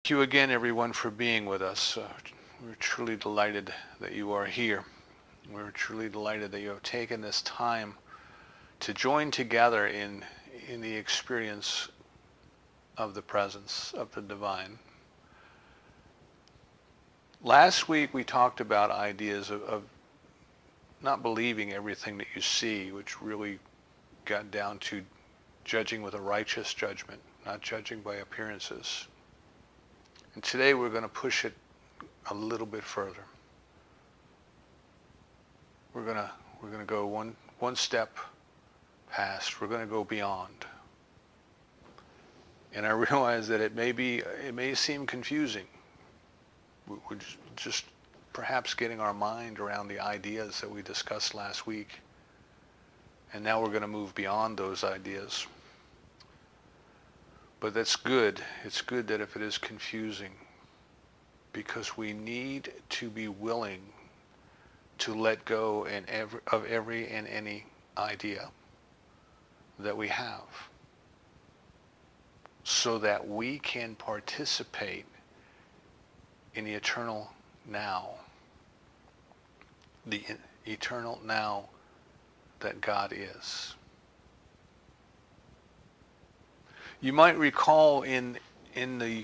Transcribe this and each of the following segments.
Thank you again, everyone, for being with us. We're truly delighted that you are here. We're truly delighted that you have taken this time to join together in the experience of the presence of the divine. Last week we talked about ideas of not believing everything that you see, which really got down to judging with a righteous judgment, not judging by appearances. And today we're going to push it a little bit further. We're going to go one step past. We're going to go beyond. And I realize that it may seem confusing. We're just perhaps getting our mind around the ideas that we discussed last week. And now we're going to move beyond those ideas. But that's good. It's good that if it is confusing, because we need to be willing to let go of every and any idea that we have, so that we can participate in the eternal now, the eternal now that God is. You might recall in the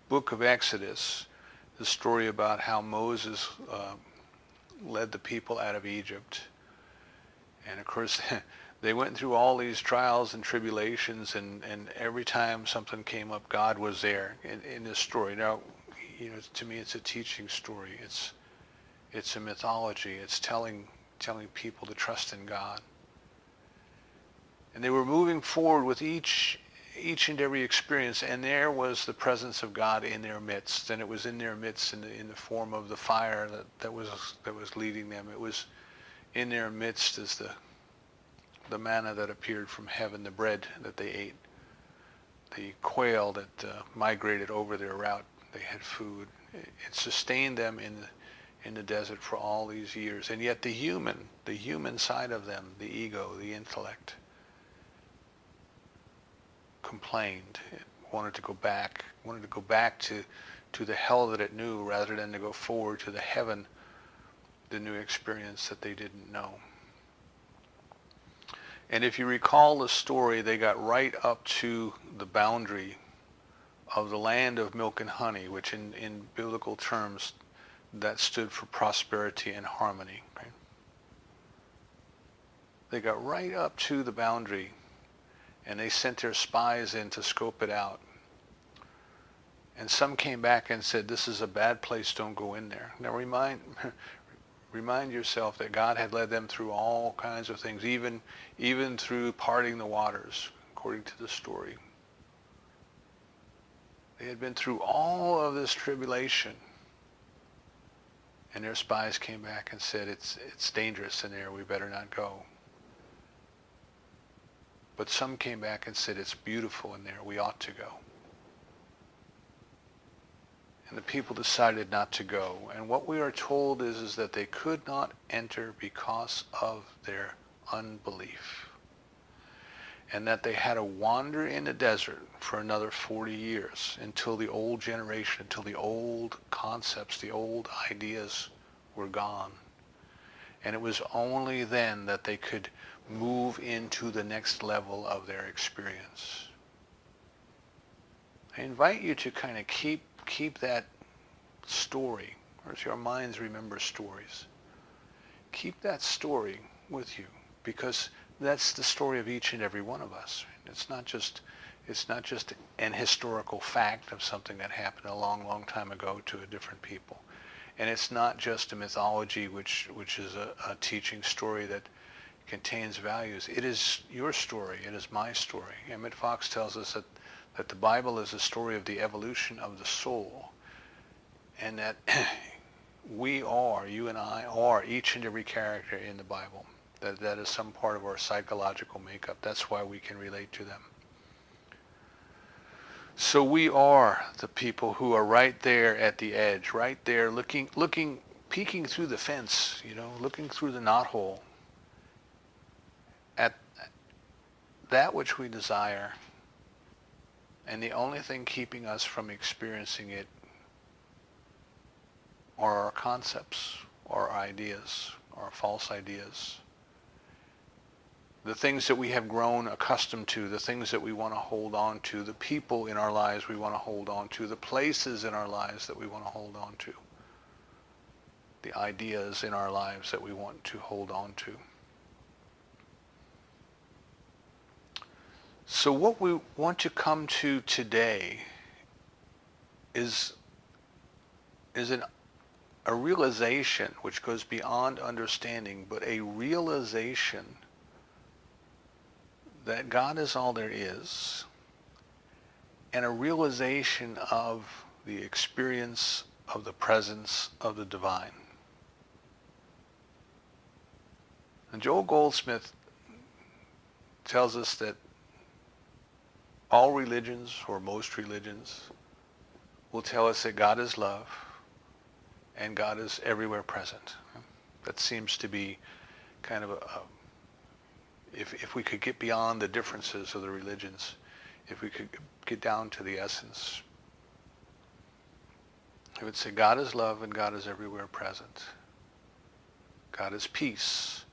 book of Exodus the story about how Moses led the people out of Egypt. And of course, they went through all these trials and tribulations, and every time something came up, God was there in this story. Now, to me, it's a teaching story. It's a mythology. It's telling people to trust in God. And they were moving forward with each and every experience, and there was the presence of God in their midst, and it was in their midst in the form of the fire that was leading them. It was in their midst as the manna that appeared from heaven, the bread that they ate, the quail that migrated over their route. They had food. It sustained them in the desert for all these years. And yet the human side of them, the ego, the intellect, complained. It wanted to go back to the hell that it knew, rather than to go forward to the heaven, the new experience that they didn't know. And if you recall the story, they got right up to the boundary of the land of milk and honey, which in biblical terms, that stood for prosperity and harmony. Right? They got right up to the boundary, and they sent their spies in to scope it out. And some came back and said, "This is a bad place, don't go in there." Now remind yourself that God had led them through all kinds of things, even through parting the waters, according to the story. They had been through all of this tribulation, and their spies came back and said, it's dangerous in there, we better not go. But some came back and said, it's beautiful in there, we ought to go. And the people decided not to go. And what we are told is that they could not enter because of their unbelief. And that they had to wander in the desert for another 40 years until the old generation, until the old concepts, the old ideas were gone. And it was only then that they could move into the next level of their experience. I invite you to kind of keep that story, or as your minds remember stories, keep that story with you, because that's the story of each and every one of us. It's not just an historical fact of something that happened a long, long time ago to a different people. And it's not just a mythology which is a teaching story that contains values. It is your story. It is my story. Emmett Fox tells us that the Bible is a story of the evolution of the soul, and that you and I are each and every character in the Bible. That is some part of our psychological makeup. That's why we can relate to them. So we are the people who are right there at the edge, right there looking, peeking through the fence, looking through the knothole at that which we desire And the only thing keeping us from experiencing it are our concepts, our ideas, our false ideas. The things that we have grown accustomed to, the things that we want to hold on to, the people in our lives we want to hold on to, the places in our lives that we want to hold on to, the ideas in our lives that we want to hold on to. So what we want to come to today is a realization which goes beyond understanding, but a realization that God is all there is, and a realization of the experience of the presence of the divine. And Joel Goldsmith tells us that all religions, or most religions, will tell us that God is love and God is everywhere present. That seems to be kind of if we could get beyond the differences of the religions, if we could get down to the essence, it would say God is love and God is everywhere present. God is peace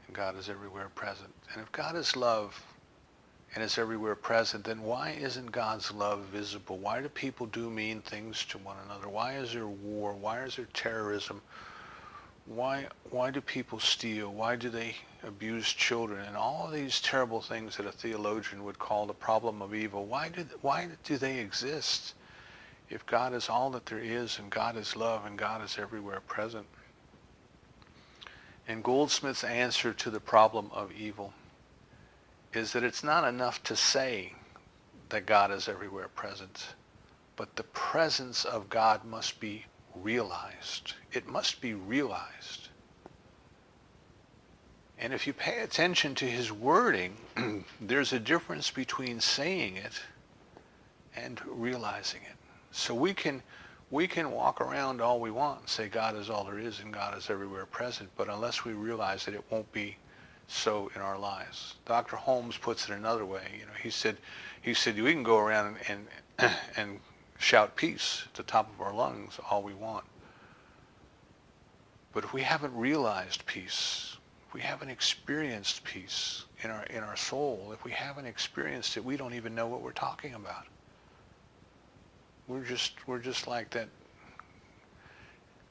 and God is everywhere present. And if God is love and is everywhere present, then why isn't God's love visible? Why do people do mean things to one another? Why is there war? Why is there terrorism? Why do people steal? Why do they abuse children? And all of these terrible things that a theologian would call the problem of evil. Why do they exist if God is all that there is, and God is love, and God is everywhere present? And Goldsmith's answer to the problem of evil is that it's not enough to say that God is everywhere present, but the presence of God must be realized. It must be realized. And if you pay attention to his wording, there's a difference between saying it and realizing it. So we can walk around all we want and say God is all there is and God is everywhere present, but unless we realize it, it won't be so in our lives. Dr. Holmes puts it another way. He said we can go around and shout peace at the top of our lungs all we want. But if we haven't realized peace, if we haven't experienced peace in our soul, if we haven't experienced it, we don't even know what we're talking about. We're just like that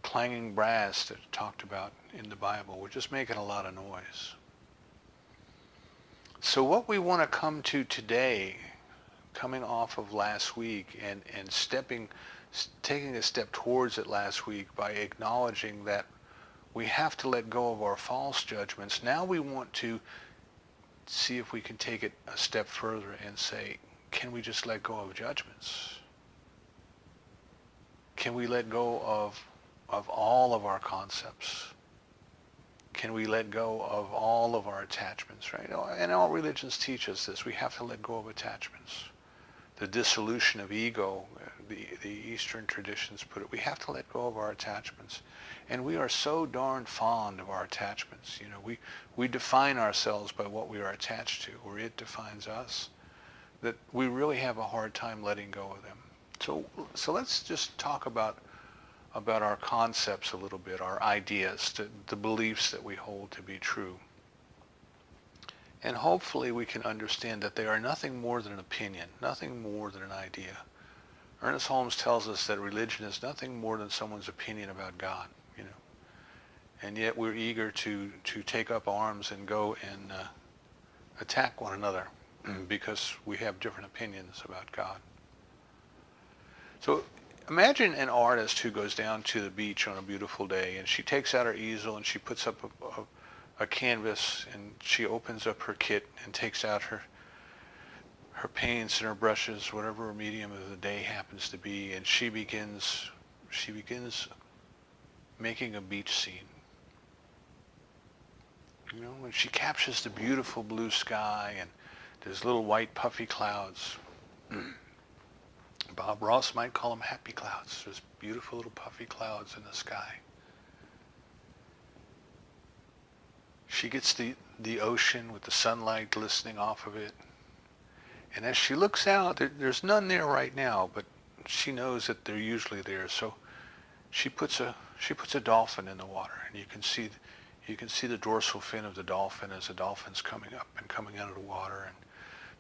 clanging brass that talked about in the Bible. We're just making a lot of noise. So what we want to come to today, coming off of last week and taking a step towards it last week by acknowledging that we have to let go of our false judgments. Now we want to see if we can take it a step further and say, can we just let go of judgments? Can we let go of all of our concepts? Can we let go of all of our attachments, right? And all religions teach us this. We have to let go of attachments. The dissolution of ego, the Eastern traditions put it, we have to let go of our attachments. And we are so darn fond of our attachments. We define ourselves by what we are attached to, or it defines us, that we really have a hard time letting go of them. So let's just talk about our concepts a little bit, our ideas, the beliefs that we hold to be true. And hopefully we can understand that they are nothing more than an opinion, nothing more than an idea. Ernest Holmes tells us that religion is nothing more than someone's opinion about God, And yet we're eager to take up arms and go and attack one another because we have different opinions about God. So imagine an artist who goes down to the beach on a beautiful day, and she takes out her easel and she puts up a canvas, and she opens up her kit and takes out her paints and her brushes, whatever medium of the day happens to be, and she begins making a beach scene. When she captures the beautiful blue sky and there's little white puffy clouds. Bob Ross might call them happy clouds. There's beautiful little puffy clouds in the sky. She gets the ocean with the sunlight glistening off of it. And as she looks out, there's none there right now, but she knows that they're usually there. So she puts a dolphin in the water, and you can see the dorsal fin of the dolphin as the dolphin's coming up and coming out of the water. And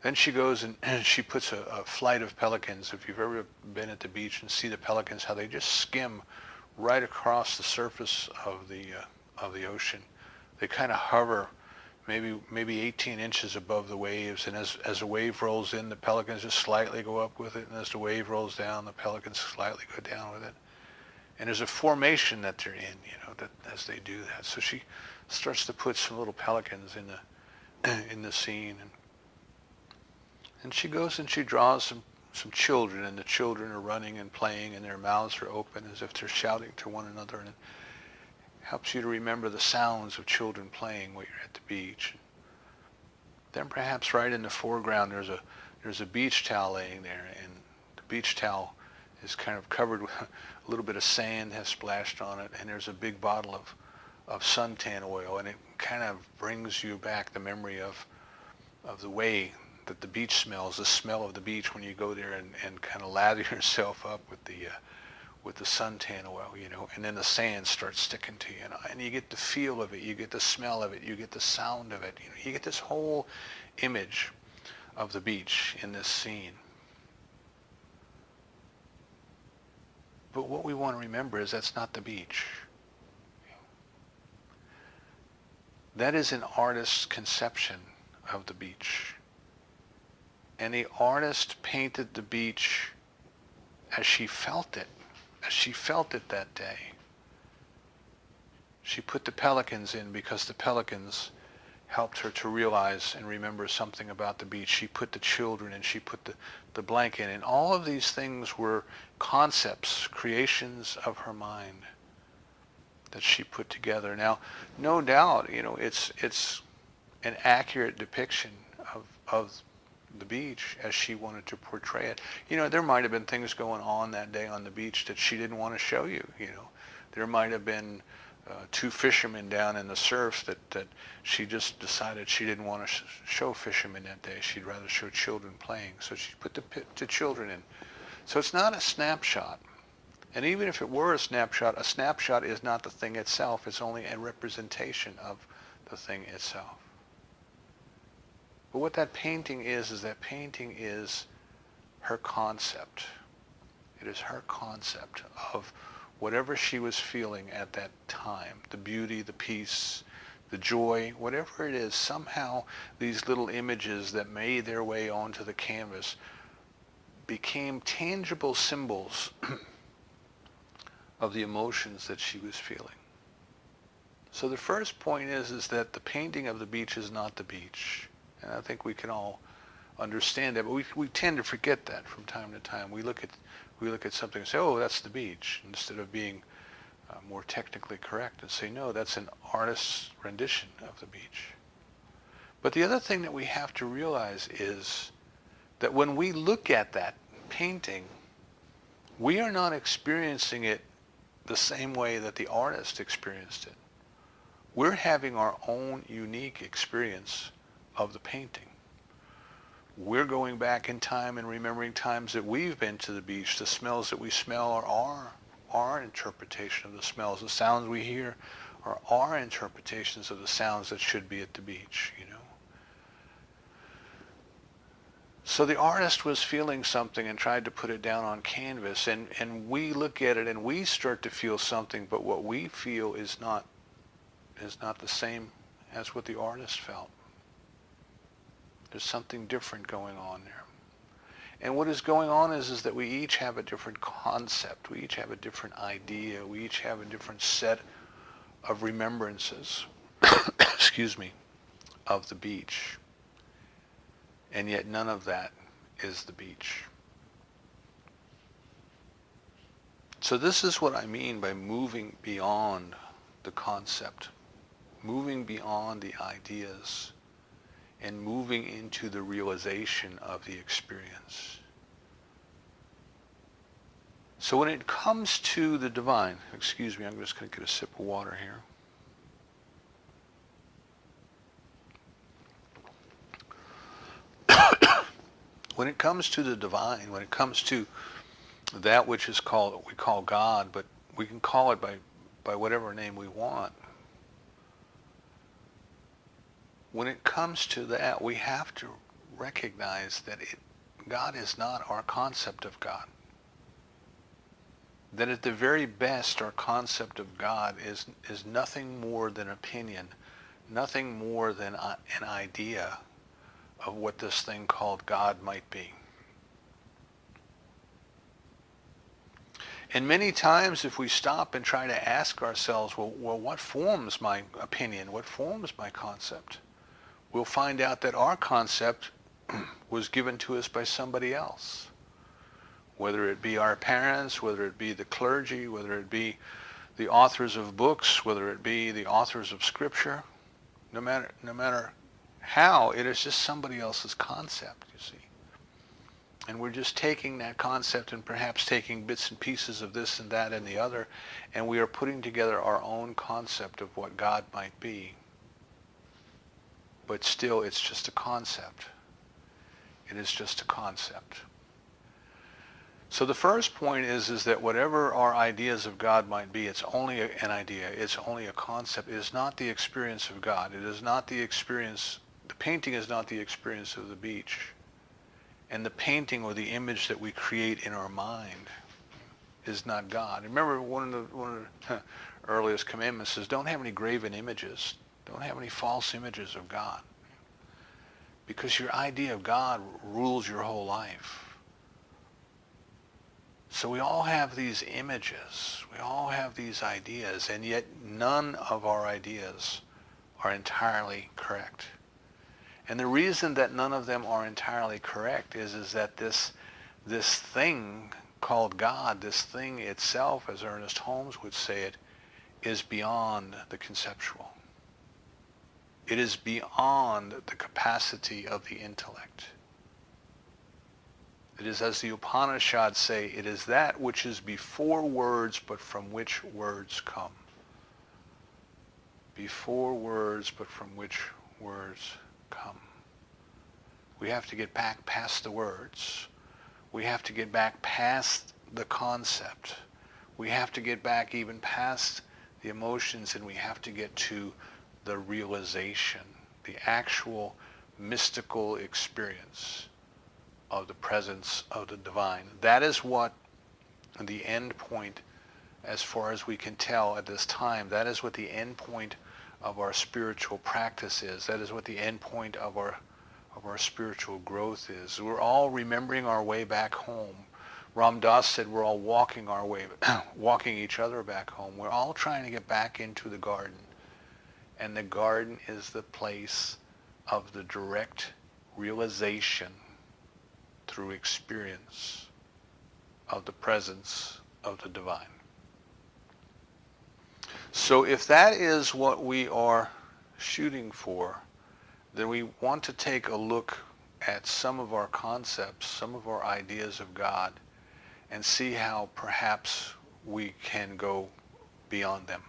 then she goes and she puts a flight of pelicans. If you've ever been at the beach and see the pelicans, how they just skim right across the surface of the ocean. They kind of hover maybe 18 inches above the waves, and as the wave rolls in, the pelicans just slightly go up with it, and as the wave rolls down, the pelicans slightly go down with it. And there's a formation that they're in, that as they do that. So she starts to put some little pelicans in the scene, and she goes and she draws some children, and the children are running and playing, and their mouths are open as if they're shouting to one another, and it helps you to remember the sounds of children playing while you're at the beach. Then perhaps right in the foreground there's a beach towel laying there, and the beach towel is kind of covered with a little bit of sand has splashed on it, and there's a big bottle of suntan oil, and it kind of brings you back the memory of the way that the beach smells, the smell of the beach when you go there and kind of lather yourself up with the suntan oil, and then the sand starts sticking to you, and you get the feel of it, you get the smell of it, you get the sound of it, you get this whole image of the beach in this scene. But what we want to remember is that's not the beach. That is an artist's conception of the beach. And the artist painted the beach as she felt it that day. She put the pelicans in because the pelicans helped her to realize and remember something about the beach. She put the children and she put the blanket in. And all of these things were concepts, creations of her mind that she put together. Now, no doubt, it's an accurate depiction of the beach as she wanted to portray it. There might have been things going on that day on the beach that she didn't want to show you. There might have been two fishermen down in the surf that she just decided she didn't want to show fishermen that day. She'd rather show children playing. So she put the children in. So it's not a snapshot. And even if it were a snapshot is not the thing itself. It's only a representation of the thing itself. But what that painting is that painting is her concept. It is her concept of whatever she was feeling at that time, the beauty, the peace, the joy, whatever it is. Somehow these little images that made their way onto the canvas became tangible symbols of the emotions that she was feeling. So the first point is that the painting of the beach is not the beach. And I think we can all understand that, but we tend to forget that from time to time. We look at something and say, oh, that's the beach, instead of being more technically correct and say, no, that's an artist's rendition of the beach. But the other thing that we have to realize is that when we look at that painting, we are not experiencing it the same way that the artist experienced it. We're having our own unique experience of the painting. We're going back in time and remembering times that we've been to the beach. The smells that we smell are our interpretation of the smells. The sounds we hear are our interpretations of the sounds that should be at the beach, So the artist was feeling something and tried to put it down on canvas, and we look at it and we start to feel something, but what we feel is not the same as what the artist felt. There's something different going on there. And what is going on is that we each have a different concept. We each have a different idea. We each have a different set of remembrances, excuse me, of the beach. And yet none of that is the beach. So this is what I mean by moving beyond the concept, moving beyond the ideas, and moving into the realization of the experience. So when it comes to the divine, excuse me, I'm just going to get a sip of water here. When it comes to the divine, when it comes to that which is called, we call God, but we can call it by whatever name we want. When it comes to that, we have to recognize that God is not our concept of God. That at the very best, our concept of God is nothing more than opinion, nothing more than an idea of what this thing called God might be. And many times if we stop and try to ask ourselves, well, what forms my opinion? What forms my concept? We'll find out that our concept was given to us by somebody else. Whether it be our parents, whether it be the clergy, whether it be the authors of books, whether it be the authors of scripture, no matter how, it is just somebody else's concept, you see. And we're just taking that concept and perhaps taking bits and pieces of this and that and the other, and we are putting together our own concept of what God might be. But still, it's just a concept. It is just a concept. So the first point is that whatever our ideas of God might be, it's only an idea. It's only a concept. It is not the experience of God. It is not the experience. The painting is not the experience of the beach. And the painting or the image that we create in our mind is not God. Remember, one of the earliest commandments is don't have any graven images. Don't have any false images of God. Because your idea of God rules your whole life. So we all have these images. We all have these ideas, and yet none of our ideas are entirely correct. And the reason that none of them are entirely correct is that this thing called God, this thing itself, as Ernest Holmes would say it, is beyond the conceptual. It is beyond the capacity of the intellect. It is, as the Upanishads say, it is that which is before words, but from which words come. Before words, but from which words come. We have to get back past the words. We have to get back past the concept. We have to get back even past the emotions, and we have to get to the realization, the actual mystical experience of the presence of the divine. That is what the end point, as far as we can tell at this time, that is what the end point of our spiritual practice is. That is what the end point of our spiritual growth is. We're all remembering our way back home. Ram Dass said we're all walking our way, walking each other back home. We're all trying to get back into the garden. And the garden is the place of the direct realization through experience of the presence of the divine. So if that is what we are shooting for, then we want to take a look at some of our concepts, some of our ideas of God, and see how perhaps we can go beyond them,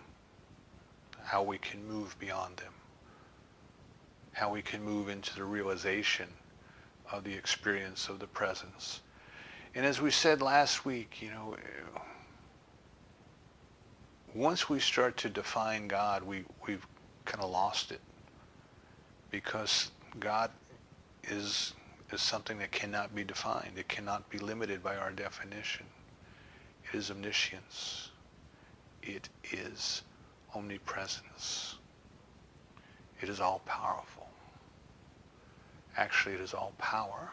how we can move beyond them, how we can move into the realization of the experience of the presence. And as we said last week, once we start to define God, we've kind of lost it, because God is something that cannot be defined. It cannot be limited by our definition. It is omniscience. It is omnipresence. It is all powerful. Actually, it is all power.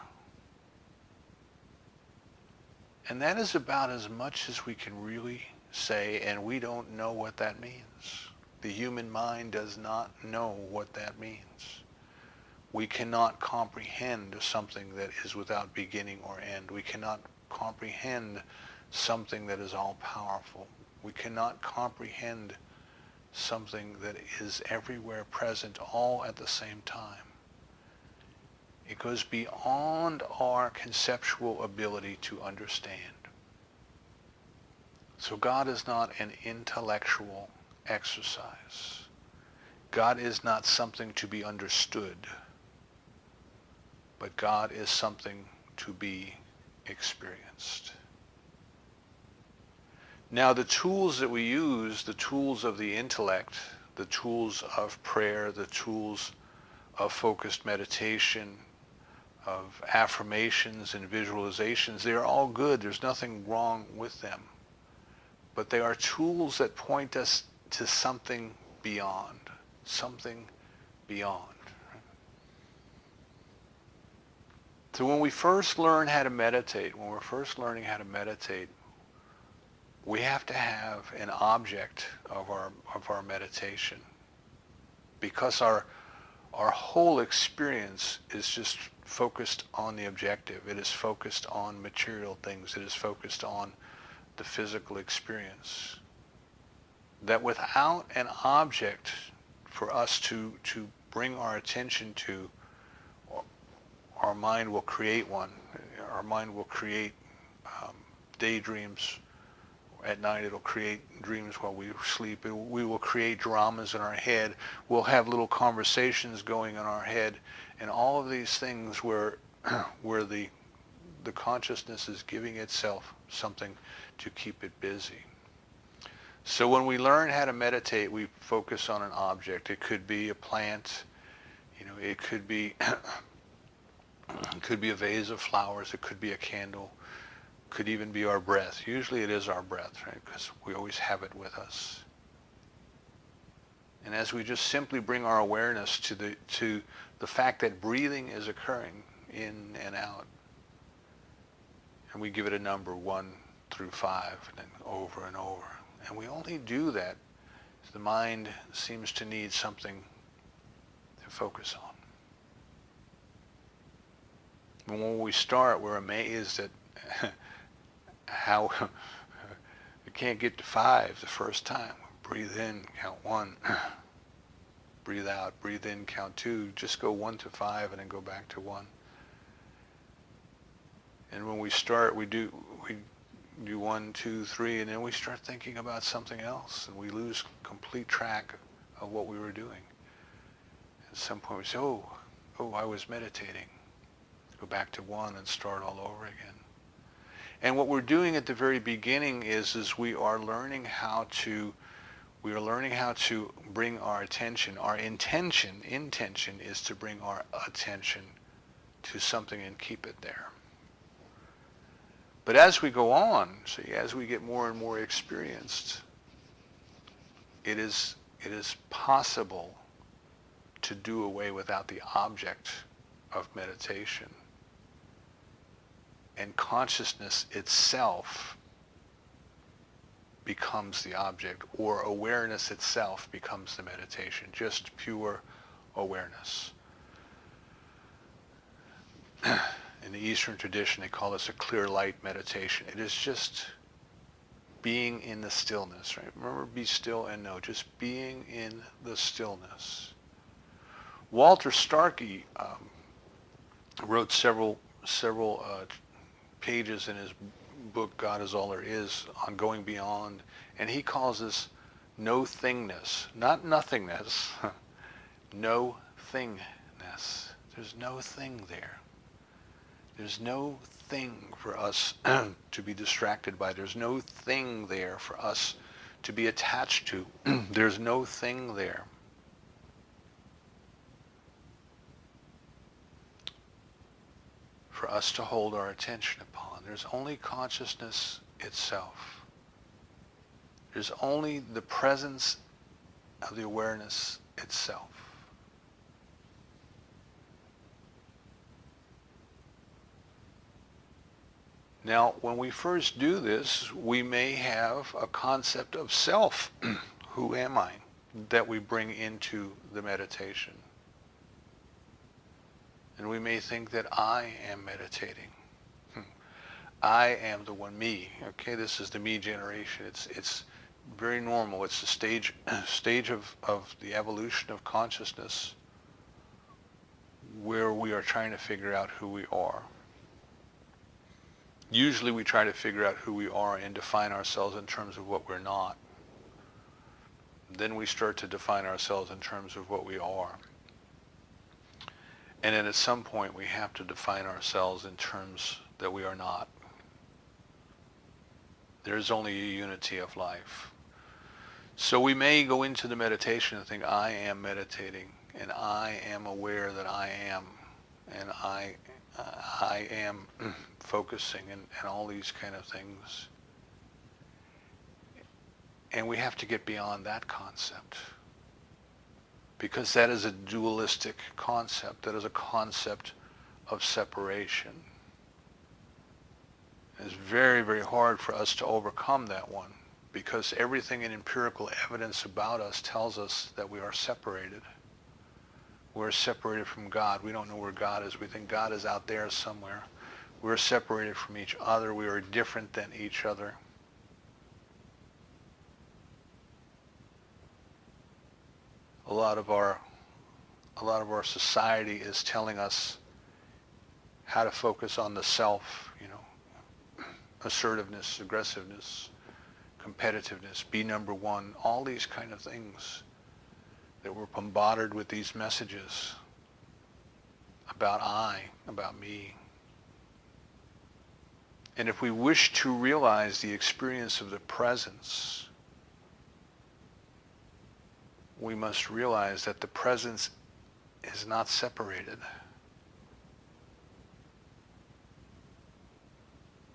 And that is about as much as we can really say, and we don't know what that means. The human mind does not know what that means. We cannot comprehend something that is without beginning or end. We cannot comprehend something that is all powerful. We cannot comprehend something that is everywhere present all at the same time. It goes beyond our conceptual ability to understand. So God is not an intellectual exercise. God is not something to be understood, but God is something to be experienced. Now the tools that we use, the tools of the intellect, the tools of prayer, the tools of focused meditation, of affirmations and visualizations, they are all good. There's nothing wrong with them. But they are tools that point us to something beyond, something beyond. So when we first learn how to meditate, when we're first learning how to meditate, we have to have an object of our meditation, because our whole experience is just focused on the objective. It is focused on material things. It is focused on the physical experience. That without an object for us to bring our attention to, our mind will create one. Our mind will create daydreams. At night it'll create dreams while we sleep. We will create dramas in our head. We'll have little conversations going in our head. And all of these things where the consciousness is giving itself something to keep it busy. So when we learn how to meditate, we focus on an object. It could be a plant, it could be a vase of flowers, it could be a candle, could even be our breath. Usually it is our breath, right? Because we always have it with us. And as we just simply bring our awareness to the fact that breathing is occurring in and out, and we give it a number 1 through 5, and then over and over. And we only do that if the mind seems to need something to focus on. And when we start, we're amazed at how you can't get to 5 the first time. Breathe in, count 1. Breathe out, breathe in, count 2. Just go 1 to 5 and then go back to 1. And when we start, we do 1, 2, 3, and then we start thinking about something else, and we lose complete track of what we were doing. At some point we say, oh, I was meditating. Go back to 1 and start all over again. And what we're doing at the very beginning is we are learning how to bring our attention. Our intention is to bring our attention to something and keep it there. But as we go on, as we get more and more experienced, it is possible to do away without the object of meditation. And consciousness itself becomes the object, or awareness itself becomes the meditation, just pure awareness. In the Eastern tradition, they call this a clear light meditation. It is just being in the stillness, right? Remember, be still and know, just being in the stillness. Walter Starkey wrote several pages in his book, God is All There Is, on going beyond, and he calls this no thingness, not nothingness, no thingness. There's no thing there. There's no thing for us to be distracted by. There's no thing there for us to be attached to. There's no thing there. For us to hold our attention upon. There's only consciousness itself. There's only the presence of the awareness itself. Now, when we first do this, we may have a concept of self. Who am I? That we bring into the meditation. And we may think that I am meditating. I am the one, me. Okay, this is the me generation. It's very normal. It's the stage of the evolution of consciousness where we are trying to figure out who we are. Usually we try to figure out who we are and define ourselves in terms of what we're not. Then we start to define ourselves in terms of what we are. And then at some point we have to define ourselves in terms that we are not. There is only a unity of life. So we may go into the meditation and think, I am meditating, and I am aware that I am, and I am focusing, and all these kind of things. And we have to get beyond that concept, because that is a dualistic concept. That is a concept of separation. It's very, very hard for us to overcome that one, because everything in empirical evidence about us tells us that we are separated. We're separated from God. We don't know where God is. We think God is out there somewhere. We're separated from each other. We are different than each other. A lot of our society is telling us how to focus on the self, assertiveness, aggressiveness, competitiveness, be number one, all these kind of things that we're bombarded with, these messages about I, about me. And if we wish to realize the experience of the presence, we must realize that the presence is not separated.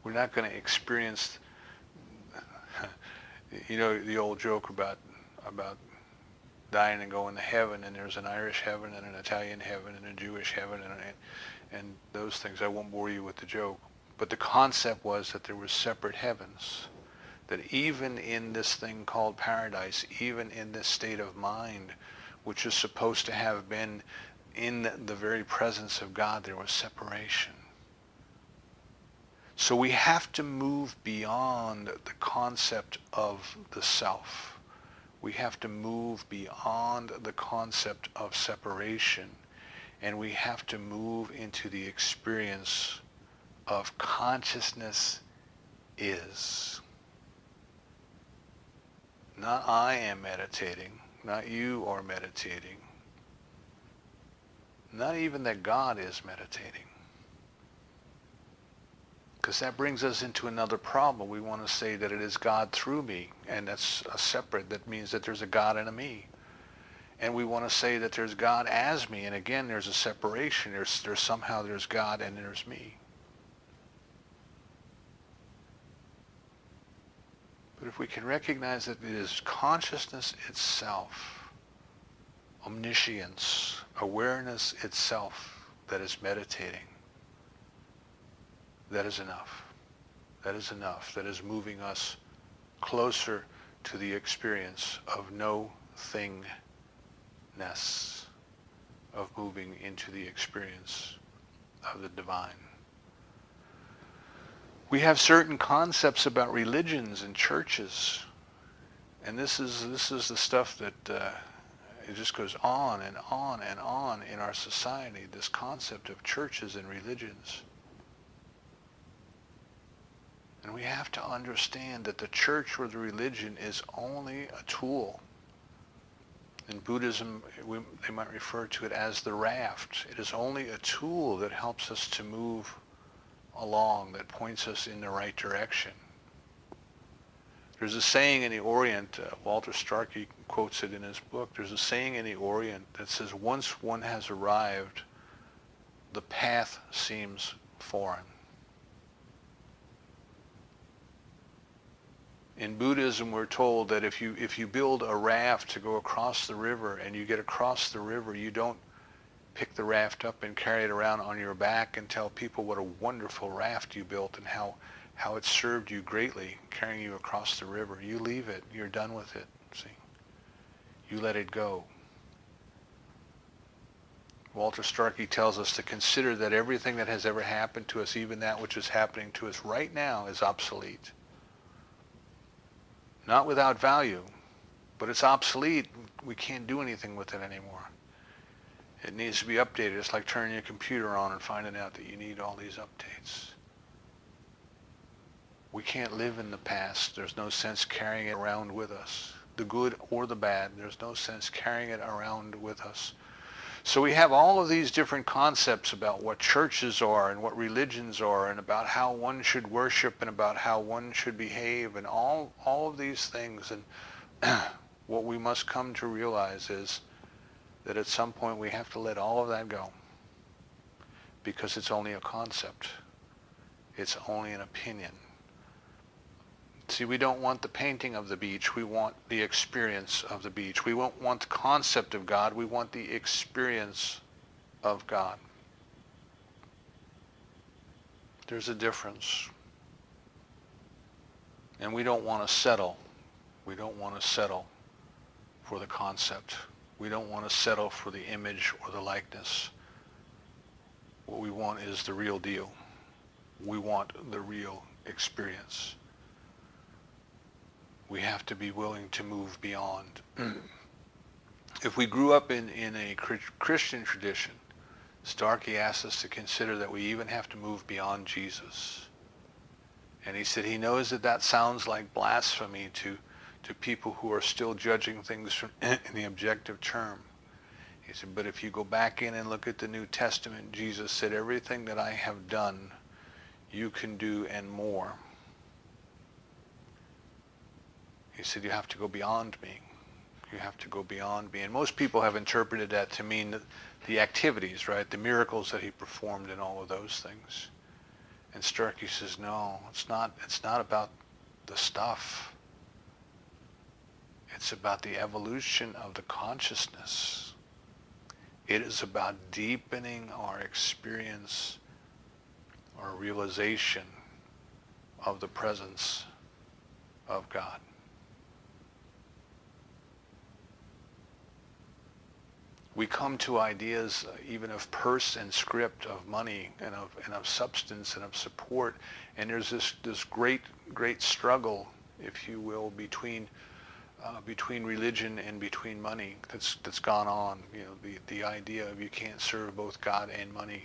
We're not going to experience, the old joke about dying and going to heaven, and there's an Irish heaven and an Italian heaven and a Jewish heaven and those things. I won't bore you with the joke. But the concept was that there were separate heavens, that even in this thing called paradise, even in this state of mind, which is supposed to have been in the very presence of God, there was separation. So we have to move beyond the concept of the self. We have to move beyond the concept of separation, and we have to move into the experience of consciousness is. Not I am meditating, not you are meditating, not even that God is meditating. Because that brings us into another problem. We want to say that it is God through me, and that's a separate. That means that there's a God and a me. And we want to say that there's God as me, and again, there's a separation. There's God and there's me. But if we can recognize that it is consciousness itself, omniscience, awareness itself that is meditating, that is enough. That is enough. That is moving us closer to the experience of no thingness, of moving into the experience of the divine. We have certain concepts about religions and churches, and this is the stuff that it just goes on and on and on in our society, this concept of churches and religions. And we have to understand that the church or the religion is only a tool. In Buddhism, they might refer to it as the raft. It is only a tool that helps us to move along, that points us in the right direction. There's a saying in the Orient, Walter Starkey quotes it in his book, there's a saying in the Orient that says, once one has arrived, the path seems foreign. In Buddhism, we're told that if you build a raft to go across the river, and you get across the river, you don't pick the raft up and carry it around on your back and tell people what a wonderful raft you built and how it served you greatly carrying you across the river. You leave it. You're done with it. See? You let it go. Walter Starkey tells us to consider that everything that has ever happened to us, even that which is happening to us right now, is obsolete. Not without value, but it's obsolete. We can't do anything with it anymore. It needs to be updated. It's like turning your computer on and finding out that you need all these updates. We can't live in the past. There's no sense carrying it around with us. The good or the bad, there's no sense carrying it around with us. So we have all of these different concepts about what churches are and what religions are and about how one should worship and about how one should behave and all of these things. And what we must come to realize is that at some point we have to let all of that go, because it's only a concept. It's only an opinion. See, we don't want the painting of the beach. We want the experience of the beach. We won't want the concept of God. We want the experience of God. There's a difference. And we don't want to settle. We don't want to settle for the concept. We don't want to settle for the image or the likeness. What we want is the real deal. We want the real experience. We have to be willing to move beyond. If we grew up in a Christian tradition, Starkey asked us to consider that we even have to move beyond Jesus. And he said he knows that that sounds like blasphemy to people who are still judging things from in the objective term. He said, but if you go back in and look at the New Testament, Jesus said, everything that I have done, you can do and more. He said, you have to go beyond me. You have to go beyond me. And most people have interpreted that to mean the activities, right? The miracles that he performed and all of those things. And Starkey says, no, it's not about the stuff. It's about the evolution of the consciousness. It is about deepening our experience or realization of the presence of God. We come to ideas even of purse and script, of money and of substance and of support, and there's this great struggle, if you will, between religion and between money that's gone on. You know, the idea of you can't serve both God and money.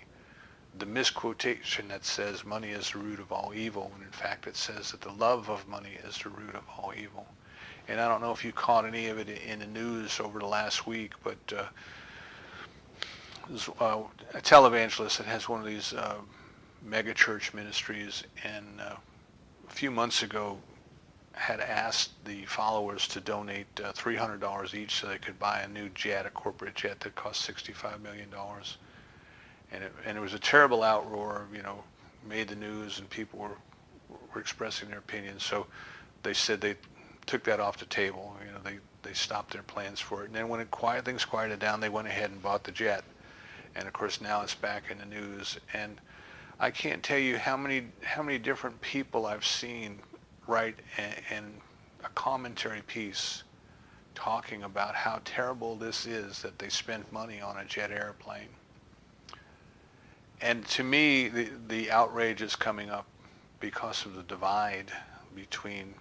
The misquotation that says money is the root of all evil, when in fact it says that the love of money is the root of all evil. And I don't know if you caught any of it in the news over the last week, but a televangelist that has one of these mega church ministries, and a few months ago had asked the followers to donate $300 each so they could buy a new jet, a corporate jet that cost $65 million. And it was a terrible outroar, you know, made the news, and people were expressing their opinions. So they said they took that off the table. You know, they stopped their plans for it. And then when things quieted down, they went ahead and bought the jet. And of course now it's back in the news. And I can't tell you how many different people I've seen write in a commentary piece talking about how terrible this is that they spent money on a jet airplane. And to me, the outrage is coming up because of the divide between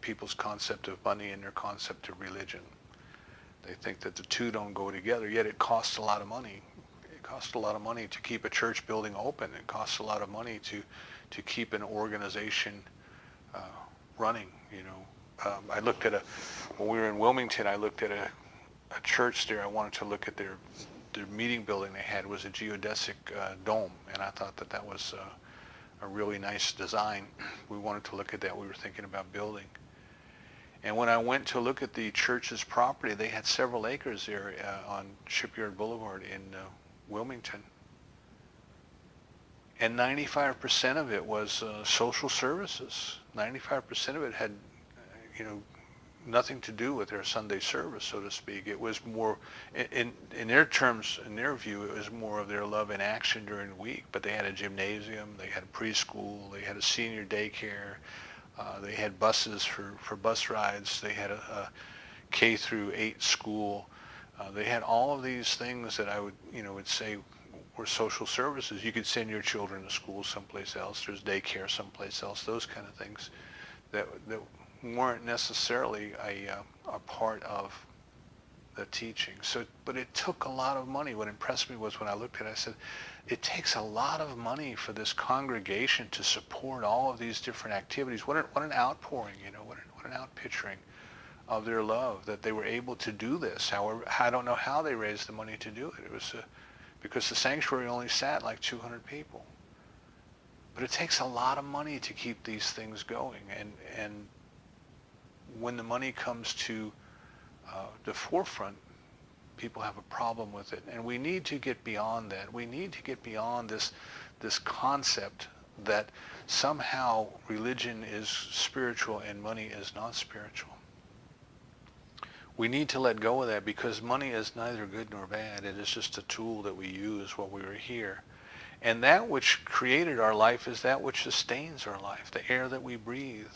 people's concept of money and their concept of religion. They think that the two don't go together, yet it costs a lot of money. It costs a lot of money to keep a church building open. It costs a lot of money to keep an organization running. You know, I looked at when we were in Wilmington, I looked at a church there. I wanted to look at their meeting building they had. Was a geodesic dome, and I thought that was a really nice design. We wanted to look at that. We were thinking about building. And when I went to look at the church's property, they had several acres there on Shipyard Boulevard in Wilmington. And 95% of it was social services. 95% of it had, you know, nothing to do with their Sunday service, so to speak. It was more, in their terms, in their view, it was more of their love in action during the week. But they had a gymnasium, they had a preschool, they had a senior daycare. They had buses for bus rides. They had a K through 8 school. They had all of these things that I would say were social services. You could send your children to school someplace else. There's daycare someplace else. Those kind of things that weren't necessarily a part of the teaching. So, but it took a lot of money. What impressed me was when I looked at it, I said, it takes a lot of money for this congregation to support all of these different activities. What an outpouring, you know, what an outpicturing of their love that they were able to do this. However, I don't know how they raised the money to do it. It was because the sanctuary only sat like 200 people. But it takes a lot of money to keep these things going. And when the money comes to the forefront, people have a problem with it. And we need to get beyond that. We need to get beyond this concept that somehow religion is spiritual and money is not spiritual. We need to let go of that, because money is neither good nor bad. It is just a tool that we use while we are here. And that which created our life is that which sustains our life. The air that we breathe,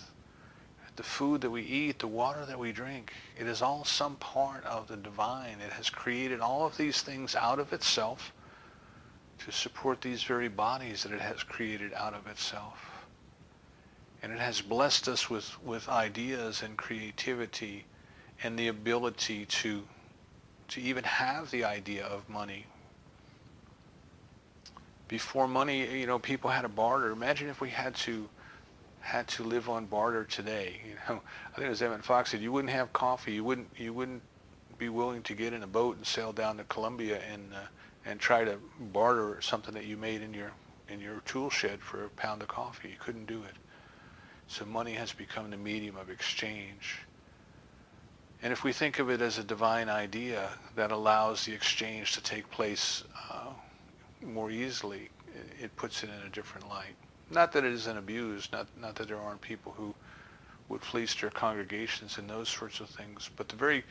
the food that we eat, the water that we drink. It is all some part of the divine. It has created all of these things out of itself to support these very bodies that it has created out of itself. And it has blessed us with ideas and creativity and the ability to even have the idea of money. Before money, people had to barter. Imagine if we had to live on barter today. I think it was Emmett Fox said, you wouldn't have coffee. You wouldn't be willing to get in a boat and sail down to Colombia and try to barter something that you made in your tool shed for a pound of coffee. You couldn't do it. So money has become the medium of exchange. And if we think of it as a divine idea that allows the exchange to take place more easily, it puts it in a different light. Not that it isn't abused, not that there aren't people who would fleece their congregations and those sorts of things, but the very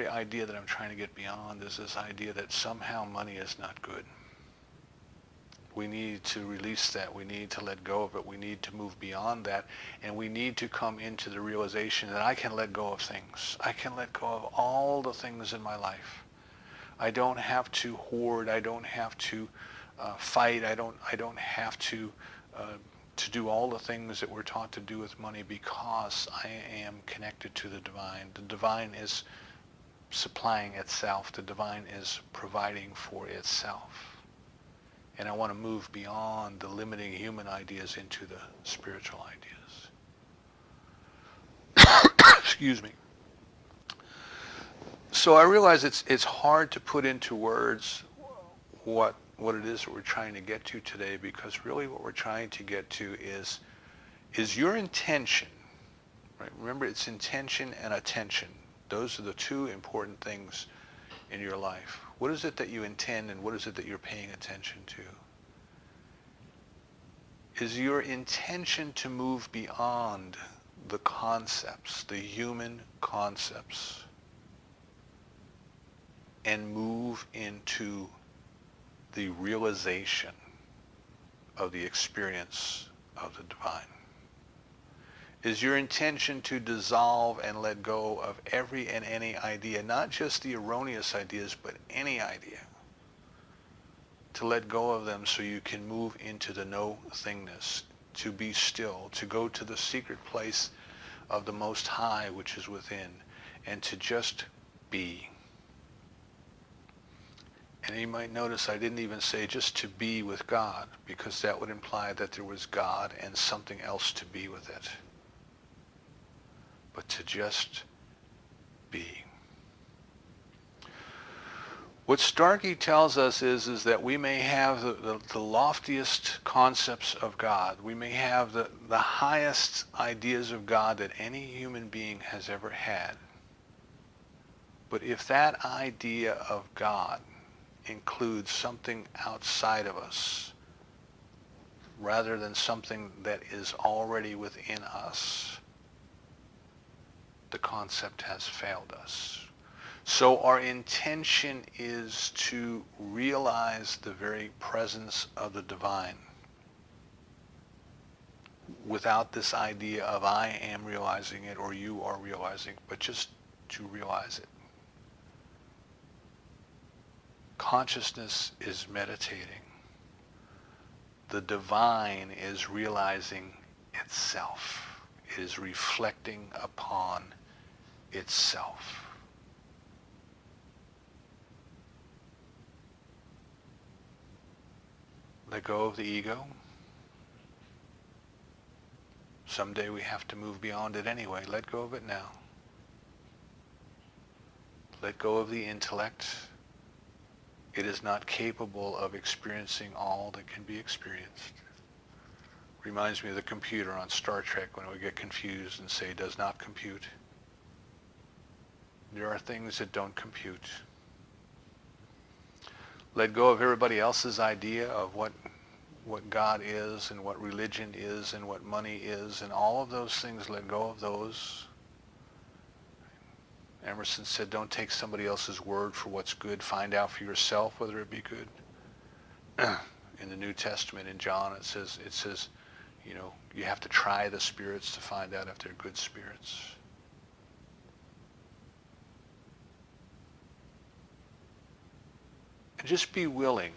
idea that I'm trying to get beyond is this idea that somehow money is not good. We need to release that. We need to let go of it. We need to move beyond that. And we need to come into the realization that I can let go of things. I can let go of all the things in my life. I don't have to hoard. I don't have to fight. I don't have to do all the things that we're taught to do with money, because I am connected to the divine. The divine is supplying itself. The divine is providing for itself. And I want to move beyond the limiting human ideas into the spiritual ideas. Excuse me. So I realize it's hard to put into words what it is that we're trying to get to today, because really what we're trying to get to is your intention. Right? Remember, it's intention and attention. Those are the two important things in your life. What is it that you intend, and what is it that you're paying attention to? Is your intention to move beyond the concepts, the human concepts, and move into the realization of the experience of the divine? Is your intention to dissolve and let go of every and any idea, not just the erroneous ideas, but any idea? To let go of them so you can move into the no-thingness, to be still, to go to the secret place of the Most High, which is within, and to just be. And you might notice I didn't even say just to be with God, because that would imply that there was God and something else to be with it. But to just be. What Starkey tells us is that we may have the loftiest concepts of God. We may have the highest ideas of God that any human being has ever had. But if that idea of God includes something outside of us, rather than something that is already within us, the concept has failed us. So our intention is to realize the very presence of the divine without this idea of I am realizing it or you are realizing it, but just to realize it. Consciousness is meditating. The divine is realizing itself. It is reflecting upon itself. Let go of the ego. Someday we have to move beyond it anyway. Let go of it now. Let go of the intellect. It is not capable of experiencing all that can be experienced. Reminds me of the computer on Star Trek when we get confused and say does not compute. There are things that don't compute. Let go of everybody else's idea of what God is and what religion is and what money is and all of those things. Let go of those. Emerson said, don't take somebody else's word for what's good. Find out for yourself whether it be good. In the New Testament, in John, it says, you have to try the spirits to find out if they're good spirits. And just be willing.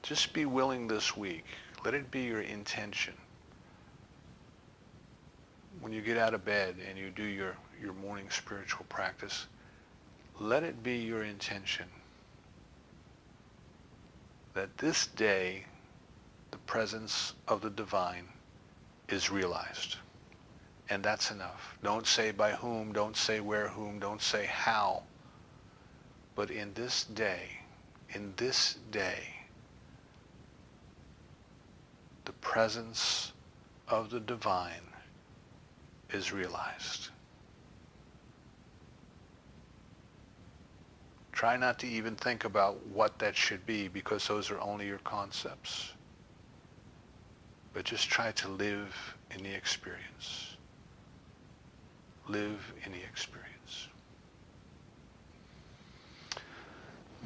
Just be willing this week. Let it be your intention. When you get out of bed and you do your morning spiritual practice, let it be your intention that this day the presence of the divine is realized. And that's enough. Don't say by whom, don't say where whom, don't say how. But in this day, the presence of the divine is realized. Try not to even think about what that should be, because those are only your concepts. But just try to live in the experience. Live in the experience.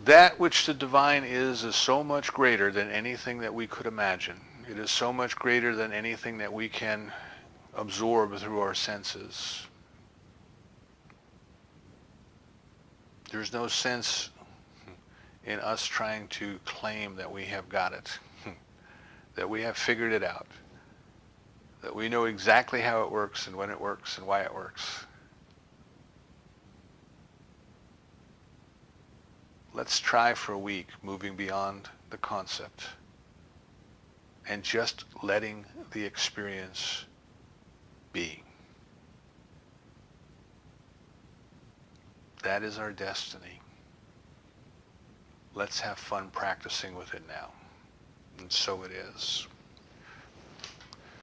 That which the divine is so much greater than anything that we could imagine. It is so much greater than anything that we can absorb through our senses. There's no sense in us trying to claim that we have got it, that we have figured it out, that we know exactly how it works and when it works and why it works. Let's try for a week moving beyond the concept and just letting the experience be. That is our destiny. Let's have fun practicing with it now. And so it is.